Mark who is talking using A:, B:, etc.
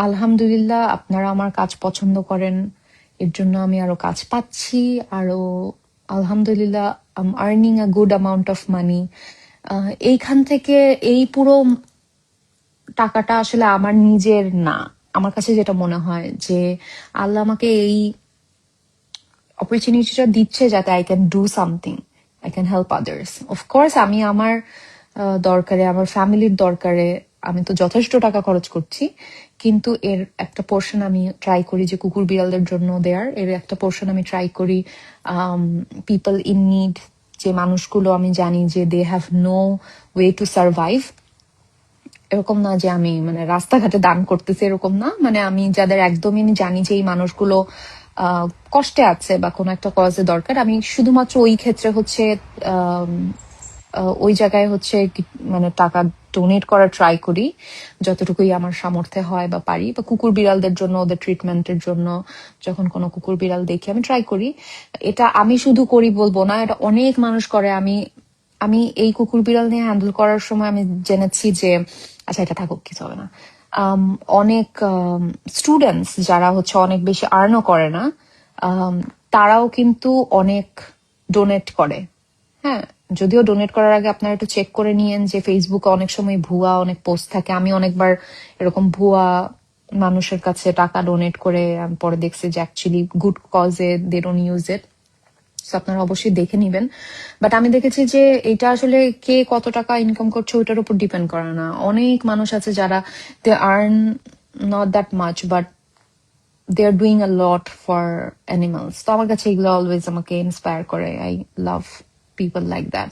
A: আলহামদুলিল্লাহ আপনারা আমার কাজ পছন্দ করেন, এর জন্য আমি আরো কাজ পাচ্ছি, আরো আলহামদুলিল্লাহ I am earning a good amount of money. এইখান থেকে এই পুরো টাকাটা আসলে আমার নিজের না। আমার কাছে যেটা মনে হয় যে আল্লাহ আমাকে এই অপরচুনিটিটা দিচ্ছে যাতে I can do something, I can help others. Of course আমি আমার দরকারে, আমার ফ্যামিলির দরকারে আমি তো যথেষ্ট টাকা খরচ করছি, কিন্তু এর একটা পোর্শন আমি ট্রাই করি যে কুকুর বিড়ালদের জন্য দেয়ার, এর একটা পোর্শন আমি ট্রাই করি পিপল ইন নিড, যে মানুষগুলো আমি জানি যে they have no way to survive. এরকম না যে আমি মানে রাস্তাঘাটে দান করতেছি, এরকম না, মানে আমি যাদের একদমই আমি জানি যে এই মানুষগুলো কষ্টে আছে বা কোনো একটা কজে দরকার, আমি শুধুমাত্র ওই ক্ষেত্রে হচ্ছে ওই জায়গায় হচ্ছে মানে টাকা ডোনেট করার ট্রাই করি যতটুকুই আমার সামর্থ্যে হয় বা পারি। বা কুকুর বিড়ালদের জন্য, ওদের ট্রিটমেন্টের জন্য যখন কোনো কুকুর বিড়াল দেখি আমি ট্রাই করি। এটা আমি শুধু করি বলবো না, এটা অনেক মানুষ করে। আমি আমি এই কুকুর বিড়াল নিয়ে হ্যান্ডেল করার সময় আমি জেনেছি যে আচ্ছা এটা থাকুক, কিছু হবে না। অনেক স্টুডেন্টস যারা হচ্ছে অনেক বেশি আর্নও করে না, তারাও কিন্তু অনেক ডোনেট করে। হ্যাঁ, যদিও ডোনেট করার আগে আপনারা একটু চেক করে নিয়েন যে ফেসবুকে অনেক সময় ভুয়া অনেক পোস্ট থাকে। আমি অনেকবার এরকম ভুয়া মানুষের কাছে টাকা ডোনেট করে আমি পরে দেখছি যে actually good cause they don't use it. আপনারা অবশ্যই দেখে নিবেন। বাট আমি দেখেছি যে এটা আসলে কে কত টাকা ইনকাম করছে ওইটার উপর ডিপেন্ড করে না। অনেক মানুষ আছে যারা they earn not that much, but they are doing a lot for animals. তো আমার কাছে এগুলো অলওয়েজ আমাকে ইন্সপায়ার করে। I love people like that.